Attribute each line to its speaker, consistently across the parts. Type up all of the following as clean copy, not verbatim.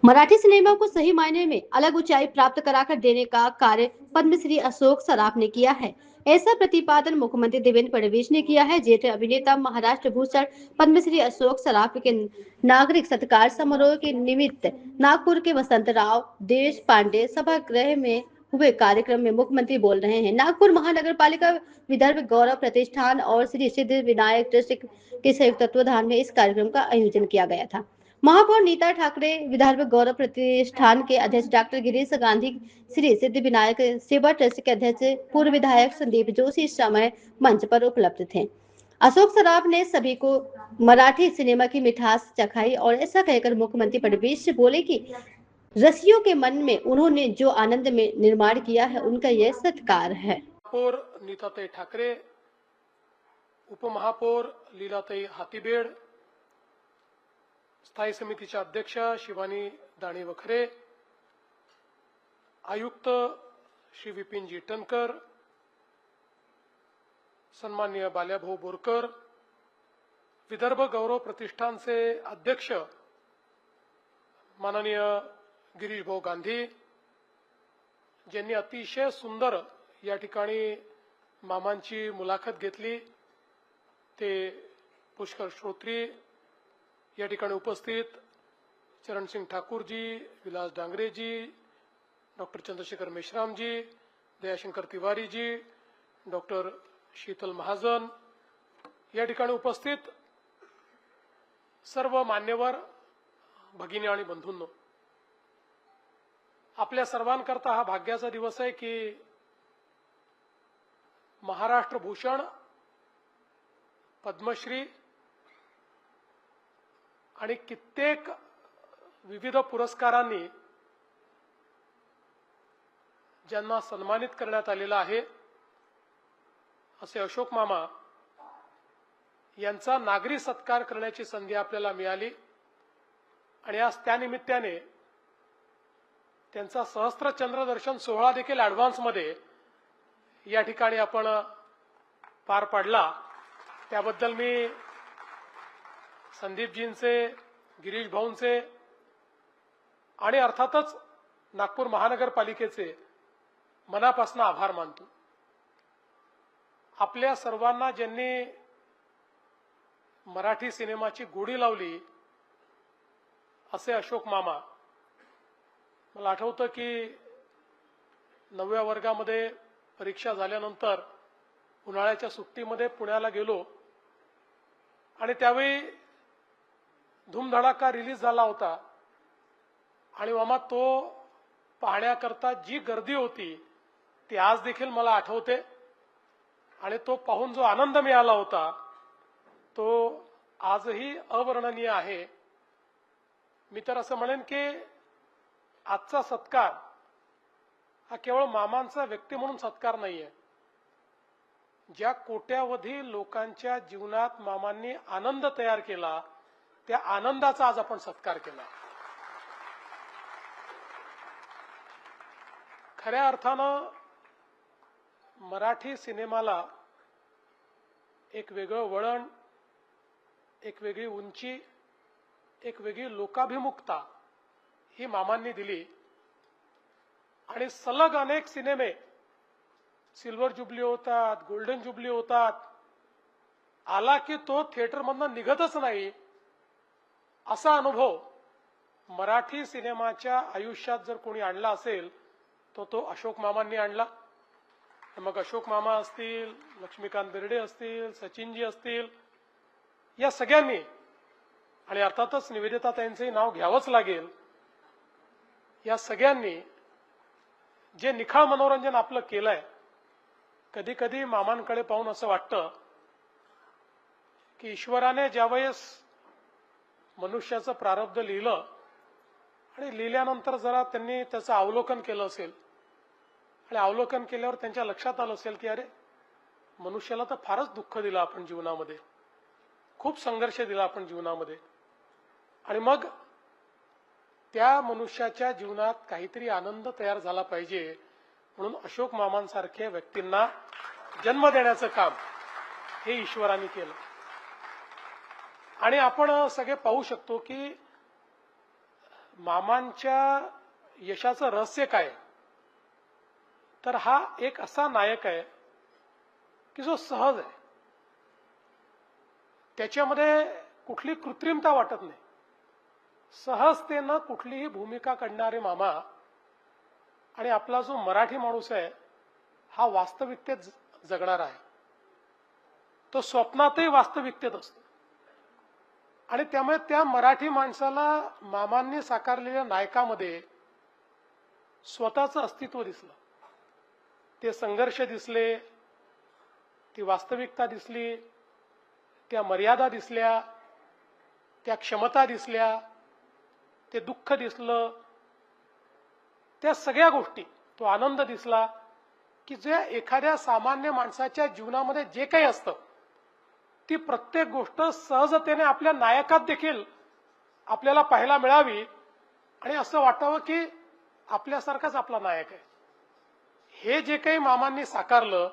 Speaker 1: Marathi cinema को सही मायने में अलग ऊंचाई प्राप्त कराकर देने का कार्य पद्मश्री अशोक सराफ ने किया है। ऐसा प्रतिपादन मुख्यमंत्री देवेंद्र फडणवीस ने किया है। ज्येष्ठ अभिनेता महाराष्ट्र भूषण पद्मश्री अशोक सराफ के नागरिक सत्कार समारोह के निमित्त नागपुर के वसंतराव देश पांडे सभागृह में हुए कार्यक्रम में मुख्यमंत्री बोल रहे हैं। नागपुर महानगर पालिका विदर्भ गौरव प्रतिष्ठान और श्री सिद्धि विनायक ट्रस्ट के संयुक्त तत्वाधान में इस कार्यक्रम का आयोजन किया गया था। महापौर नीता ठाकरे, विदर्भ गौरव प्रतिष्ठान के अध्यक्ष डॉक्टर गिरीश गांधी, श्री सिद्धि विनायक सेवा ट्रस्ट के अध्यक्ष पूर्व विधायक संदीप जोशी इस समय मंच पर उपलब्ध थे। अशोक सराफ ने सभी को मराठी सिनेमा की मिठास चखाई और ऐसा कहकर मुख्यमंत्री फडणवीस से बोले कि रसियों के मन में उन्होंने जो आनंद में निर्माण किया है उनका यह सत्कार है।
Speaker 2: महापौर नीताताई ठाकरे, उपमहापौर लीलाताई हातीबेड, स्थायी समितीच्या अध्यक्ष शिवानी दाणी वखरे, आयुक्त श्री विपिनजी टनकर, सन्माननीय बाल्याभाऊ बोरकर, विदर्भ गौरव प्रतिष्ठान से अध्यक्ष माननीय गिरीश भाऊ गांधी, ज्यांनी अतिशय सुंदर या ठिकाणी मामांची मुलाखत घेतली, ते पुष्कर श्रोत्री, या ठिकाणी उपस्थित चरण सिंह ठाकूर जी, विलास डांगरे जी, डॉक्टर चंद्रशेखर मेश्राम जी, दयाशंकर तिवारी जी, डॉक्टर शीतल महाजन, या ठिकाणी उपस्थित सर्व मान्यवर भगिनी आणि बंधूंनो, आपल्या सर्वांकरता हा भाग्याचा दिवस आहे की महाराष्ट्र भूषण, पद्मश्री आणि कित्येक विविध पुरस्कारांनी ज्यांना सन्मानित करण्यात आलेला आहे असे अशोक मामा यांचा नागरी सत्कार करण्याची संधी आपल्याला मिळाली आणि आज त्यानिमित्ताने त्यांचा सहस्त्र चंद्रदर्शन सोहळा देखील ॲडव्हान्स मध्ये या ठिकाणी आपण पार पाडला। त्याबद्दल मी संदीपजींचे, गिरीश भाऊंचे आणि अर्थातच नागपूर महानगरपालिकेचे मनापासून आभार मानतो। आपल्या सर्वांना ज्यांनी मराठी सिनेमाची गोडी लावली असे अशोक मामा, मला आठवतं की 9व्या वर्गामध्ये परीक्षा झाल्यानंतर उन्हाळ्याच्या सुट्टीमध्ये पुण्याला गेलो आणि त्यावेळी धूमधडाका रिलीज झाला होता आणि मामा तो पाहण्याकरता जी गर्दी होती ती आज देखील मला आठवते आणि तो पाहून जो आनंद मिळाला होता तो आजही अवर्णनीय आहे। मी तर असं म्हणेन की आजचा सत्कार हा केवळ मामांचा व्यक्ती म्हणून सत्कार नाहीये, ज्या कोट्यावधी लोकांच्या जीवनात मामांनी आनंद तयार केला त्या आनंदाचा आज आपण सत्कार केला। खऱ्या अर्थानं मराठी सिनेमाला एक वेगळं वळण, एक वेगळी उंची, एक वेगळी लोकाभिमुखता ही मामांनी दिली आणि सलग अनेक सिनेमे सिल्वर जुबली होतात, गोल्डन जुबली होतात, आला की तो थिएटरमधून निघतच नाही असा अनुभव मराठी सिनेमाच्या आयुष्यात जर कोणी आणला असेल तो तो अशोक मामांनी आणला। मग अशोक मामा असतील, लक्ष्मीकांत बेर्डे असतील, सचिनजी असतील, या सगळ्यांनी आणि अर्थातच निवेदिताताईंचंही नाव घ्यावंच लागेल, या सगळ्यांनी जे निखळ मनोरंजन आपलं केलंय, कधी कधी मामांकडे पाहून असं वाटतं की ईश्वराने ज्यावेळेस मनुष्याचं प्रारब्ध लिहिलं आणि लिहिल्यानंतर जरा त्यांनी त्याचं अवलोकन केलं असेल आणि अवलोकन केल्यावर त्यांच्या लक्षात आलं असेल की अरे मनुष्याला तर फारच दुःख दिलं आपण जीवनामध्ये, खूप संघर्ष दिला आपण जीवनामध्ये, आणि मग त्या मनुष्याच्या जीवनात काहीतरी आनंद तयार झाला पाहिजे म्हणून अशोक मामांसारख्या व्यक्तींना जन्म देण्याचं काम हे ईश्वराने केलं. आणि आपण सगळे पाहू शकतो की मामांच्या यशाचं रहस्य काय आहे? तर हा एक असा नायक आहे की जो सहज आहे. त्याच्यामध्ये कुठली कृत्रिमता वाटत नाही. सहजतेनं कुठलीही भूमिका करणारे मामा. आणि आपला जो मराठी माणूस आहे हा वास्तविकतेत जगणारा आहे. तो स्वप्नातही वास्तविकतेत असतो. आणि त्यामुळे त्या मराठी माणसाला मामांनी साकारलेल्या नायकामध्ये स्वतःचं अस्तित्व दिसलं. ते संघर्ष दिसले, ती वास्तविकता दिसली, त्या मर्यादा दिसल्या, त्या क्षमता दिसल्या, ते दुःख दिसलं, त्या सगळ्या गोष्टी, तो आनंद दिसला की जे एखाद्या सामान्य माणसाच्या जीवनामध्ये जे काही असतं ती प्रत्येक गोष्ट सहजतेने आपल्या नायकात देखील आपल्याला पाहायला मिळावी आणि असं वाटावं की आपल्यासारखाच आपला नायक आहे. हे जे काही मामांनी साकारलं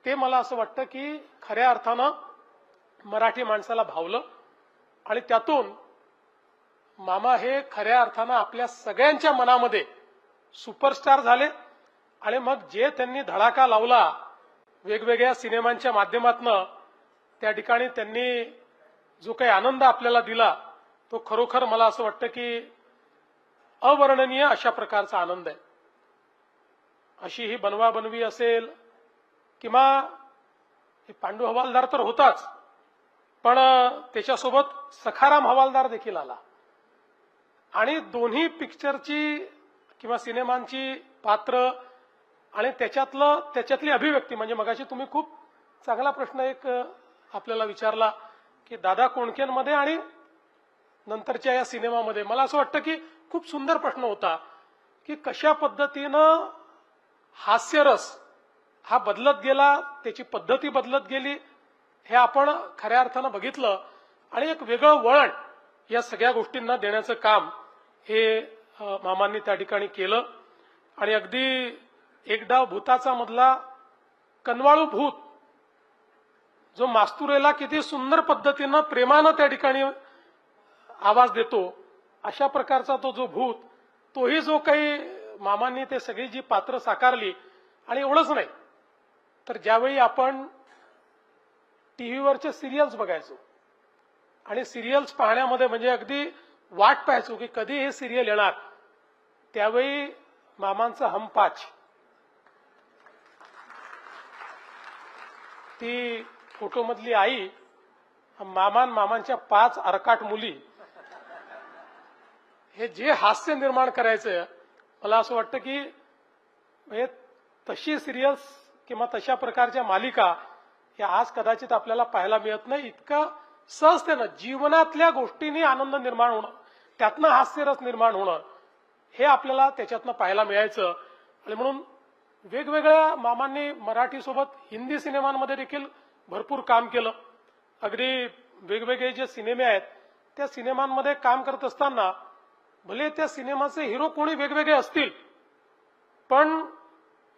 Speaker 2: ते मला असं वाटतं की खऱ्या अर्थानं मराठी माणसाला भावलं. आणि त्यातून मामा हे खऱ्या अर्थानं आपल्या सगळ्यांच्या मनामध्ये सुपरस्टार झाले. आणि मग जे त्यांनी धडाका लावला वेगवेगळ्या सिनेमांच्या माध्यमातून, त्या ठिकाणी त्यांनी जो काही आनंद आपल्याला दिला तो खरोखर मला असं वाटतं की अवर्णनीय अशा प्रकारचा आनंद आहे. अशी ही बनवाबनवी असेल किंवा पांडू हवालदार तर होताच, पण त्याच्यासोबत सखाराम हवालदार देखील आला. आणि दोन्ही पिक्चरची किंवा सिनेमांची पात्र आणि त्याच्यातली अभिव्यक्ती, म्हणजे मगाशी तुम्ही खूप चांगला प्रश्न एक आपल्याला विचारला की दादा कोंडकेंमध्ये आणि नंतरच्या या सिनेमामध्ये, मला असं वाटतं की खूप सुंदर प्रश्न होता की कशा पद्धतीनं हास्यरस हा बदलत गेला, त्याची पद्धती बदलत गेली, हे आपण खऱ्या अर्थानं बघितलं. आणि एक वेगळं वळण या सगळ्या गोष्टींना देण्याचं काम हे मामांनी त्या ठिकाणी केलं. आणि अगदी एक डाव भूताचा मधला कनवाळू भूत जो मास्तुरेला किती सुंदर पद्धतीनं प्रेमानं त्या ठिकाणी आवाज देतो, अशा प्रकारचा तो जो भूत, तोही जो काही मामांनी ते सगळी जी पात्र साकारली. आणि एवढंच नाही तर ज्यावेळी आपण टीव्हीवरचे सिरियल्स बघायचो आणि सिरियल्स पाहण्यामध्ये म्हणजे अगदी वाट पाहायचो की कधी हे सिरियल येणार, त्यावेळी मामांचं हम पाच, ती फोटोमधली आई, मामांच्या 5 अर्काट मुली, हे जे हास्य निर्माण करायचं, मला असं वाटतं की म्हणजे तशी सिरियल्स किंवा तशा प्रकारच्या मालिका या आज कदाचित आपल्याला पाहायला मिळत नाही. इतकं सहजतेनं जीवनातल्या गोष्टींनी आनंद निर्माण होणं, त्यातनं हास्यरस निर्माण होणं, हे आपल्याला त्याच्यातनं पाहायला मिळायचं. आणि म्हणून वेगवेगळ्या मामांनी मराठीसोबत हिंदी सिनेमांमध्ये देखील भरपूर काम केलं. अगदी वेगवेगळे जे सिनेमे आहेत त्या सिनेमांमध्ये काम करत असताना भले त्या सिनेमाचे हिरो कोणी वेगवेगळे असतील, पण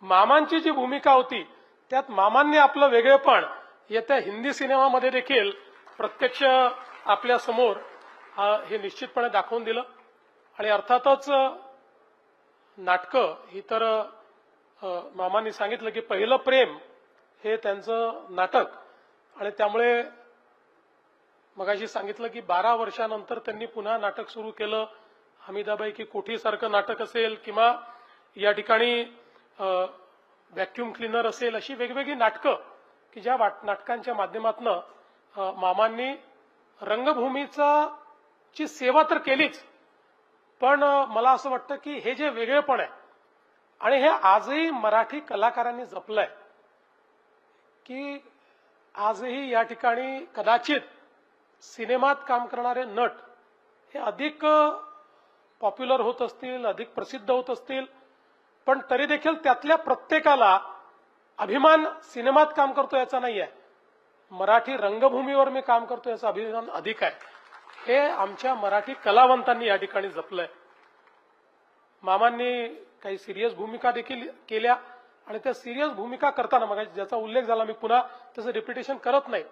Speaker 2: मामांची जी भूमिका होती त्यात मामांनी आपलं वेगळेपण येत्या हिंदी सिनेमामध्ये देखील प्रत्यक्ष आपल्या समोर हे निश्चितपणे दाखवून दिलं. आणि अर्थातच नाटकं ही तर मामांनी सांगितलं की पहिलं प्रेम हे त्यांचं नाटक. आणि त्यामुळे मगाशी सांगितलं की 12 वर्षानंतर त्यांनी पुन्हा नाटक सुरू केलं. हमीदाबाई की कोठीसारखं नाटक असेल किंवा या ठिकाणी व्हॅक्युम क्लीनर असेल, अशी वेगवेगळी नाटकं की ज्या नाटकांच्या माध्यमातून मामांनी रंगभूमीची सेवा तर केलीच, पण मला असं वाटतं की हे जे वेगळेपण आहे आणि हे आजही मराठी कलाकारांनी जपलंय की आजही या ठिकाणी कदाचित सिनेमात काम करणारे नट हे अधिक पॉप्युलर होत असतील, अधिक प्रसिद्ध होत असतील, पण तरी देखील त्यातल्या प्रत्येकाला अभिमान सिनेमात काम करतो याचा नाही आहे, मराठी रंगभूमीवर मी काम करतो याचा अभिमान अधिक आहे. हे आमच्या मराठी कलावंतांनी या ठिकाणी जपलंय. मामांनी काही सिरियस भूमिका देखील केल्या आणि त्या सिरियस भूमिका करताना मग ज्याचा उल्लेख झाला मी पुन्हा त्याचं रिपिटेशन करत नाही,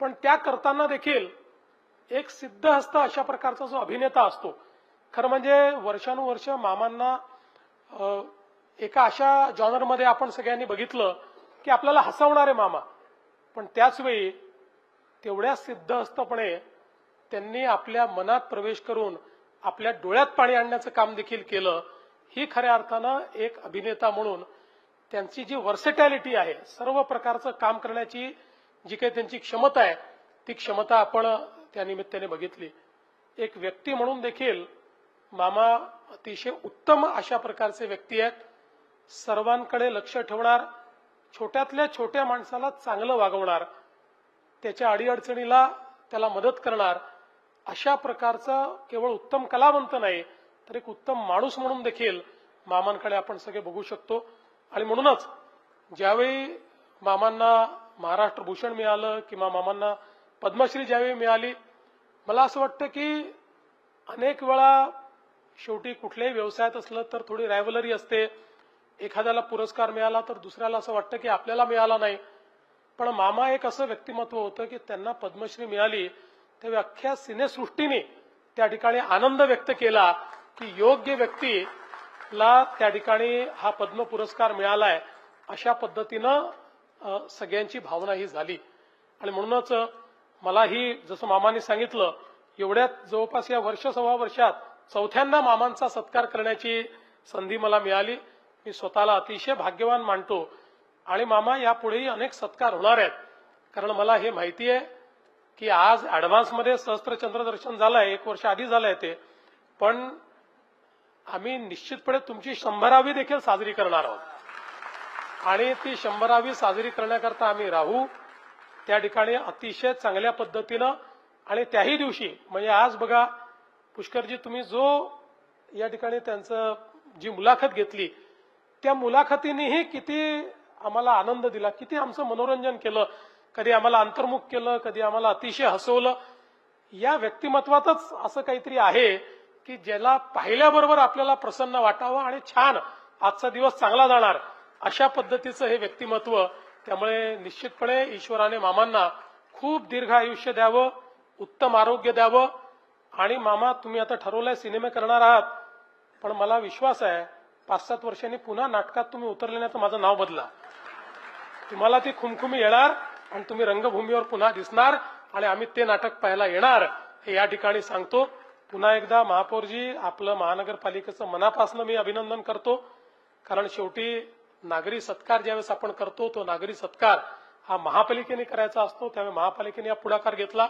Speaker 2: पण त्या करताना देखील एक सिद्धहस्त अशा प्रकारचा जो अभिनेता असतो, खरं म्हणजे वर्षानुवर्ष मामांना एका अशा जॉनरमध्ये आपण सगळ्यांनी बघितलं की आपल्याला हसवणारे मामा, पण त्याच वेळी तेवढ्या सिद्धहस्तपणे त्यांनी आपल्या मनात प्रवेश करून आपल्या डोळ्यात पाणी आणण्याचं काम देखील केलं. ही खऱ्या अर्थानं एक अभिनेता म्हणून त्यांची जी वर्सेटॅलिटी आहे, सर्व प्रकारचं काम करण्याची जी काही त्यांची क्षमता आहे, ती क्षमता आपण त्या निमित्ताने बघितली. एक व्यक्ती म्हणून देखील मामा अतिशय उत्तम अशा प्रकारचे व्यक्ती आहेत. सर्वांकडे लक्ष ठेवणार, छोट्यातल्या छोट्या माणसाला चांगलं वागवणार, त्याच्या अडीअडचणीला त्याला मदत करणार, अशा प्रकारचा केवळ उत्तम कलावंत नाही तर एक उत्तम माणूस म्हणून देखील मामांकडे आपण सगळे बघू शकतो. आणि म्हणूनच ज्यावेळी मामांना महाराष्ट्र भूषण मिळालं किंवा मामांना पद्मश्री ज्यावेळी मिळाली, मला असं वाटतं की अनेक वेळा शेवटी कुठल्याही व्यवसायात असलं तर थोडी रायव्हलरी असते. एखाद्याला पुरस्कार मिळाला तर दुसऱ्याला असं वाटतं की आपल्याला मिळाला नाही, पण मामा एक असं व्यक्तिमत्व होतं की त्यांना पद्मश्री मिळाली तेव्हा अख्ख्या सिनेसृष्टीने त्या ठिकाणी आनंद व्यक्त केला की योग्य व्यक्तीला त्या ठिकाणी हा पद्म पुरस्कार मिळालाय, अशा पद्धतीनं सगळ्यांची भावना ही झाली. आणि म्हणूनच मलाही जसं मामांनी सांगितलं, एवढ्यात जवळपास या सव्वा वर्षात चौथ्यांदा मामांचा सत्कार करण्याची संधी मला मिळाली. मी स्वतःला अतिशय भाग्यवान मानतो आणि मामा यापुढेही अनेक सत्कार होणार आहेत. कारण मला हे माहिती आहे की आज ऍडव्हान्समध्ये सहस्त्रचंद्र दर्शन झालंय, 1 वर्ष आधी झालंय ते, पण आम्ही निश्चितपणे तुमची 100वी देखील साजरी करणार आहोत आणि ती 100वी साजरी करण्याकरता आम्ही राहू त्या ठिकाणी अतिशय चांगल्या पद्धतीनं. आणि त्याही दिवशी म्हणजे आज बघा पुष्करजी, तुम्ही जो या ठिकाणी त्यांचं जी मुलाखत घेतली, त्या मुलाखतीनेही किती आम्हाला आनंद दिला, किती आमचं मनोरंजन केलं, कधी आम्हाला अंतर्मुख केलं, कधी आम्हाला अतिशय हसवलं. या व्यक्तिमत्वातच असं काहीतरी आहे की ज्याला पाहिल्याबरोबर आपल्याला प्रसन्न वाटावं आणि छान आजचा दिवस चांगला जाणार, अशा पद्धतीचं हे व्यक्तिमत्व. त्यामुळे निश्चितपणे ईश्वराने मामांना खूप दीर्घ आयुष्य द्यावं, उत्तम आरोग्य द्यावं. आणि मामा, तुम्ही आता ठरवलंय सिनेमे करणार आहात, पण मला विश्वास आहे 5-7 वर्षांनी पुन्हा नाटकात तुम्ही उतरले नाही तर माझं नाव बदला. तुम्हाला ती खुमखुमी येणार आणि तुम्ही रंगभूमीवर पुन्हा दिसणार आणि आम्ही ते नाटक पाहायला येणार, हे या ठिकाणी सांगतो. पुन्हा एकदा महापौरजी, आपलं महानगरपालिकेचं मनापासून मी अभिनंदन करतो. कारण शेवटी नागरी सत्कार ज्यावेळेस आपण करतो, तो नागरी सत्कार हा महापालिकेने करायचा असतो. त्यामुळे महापालिकेने हा पुढाकार घेतला.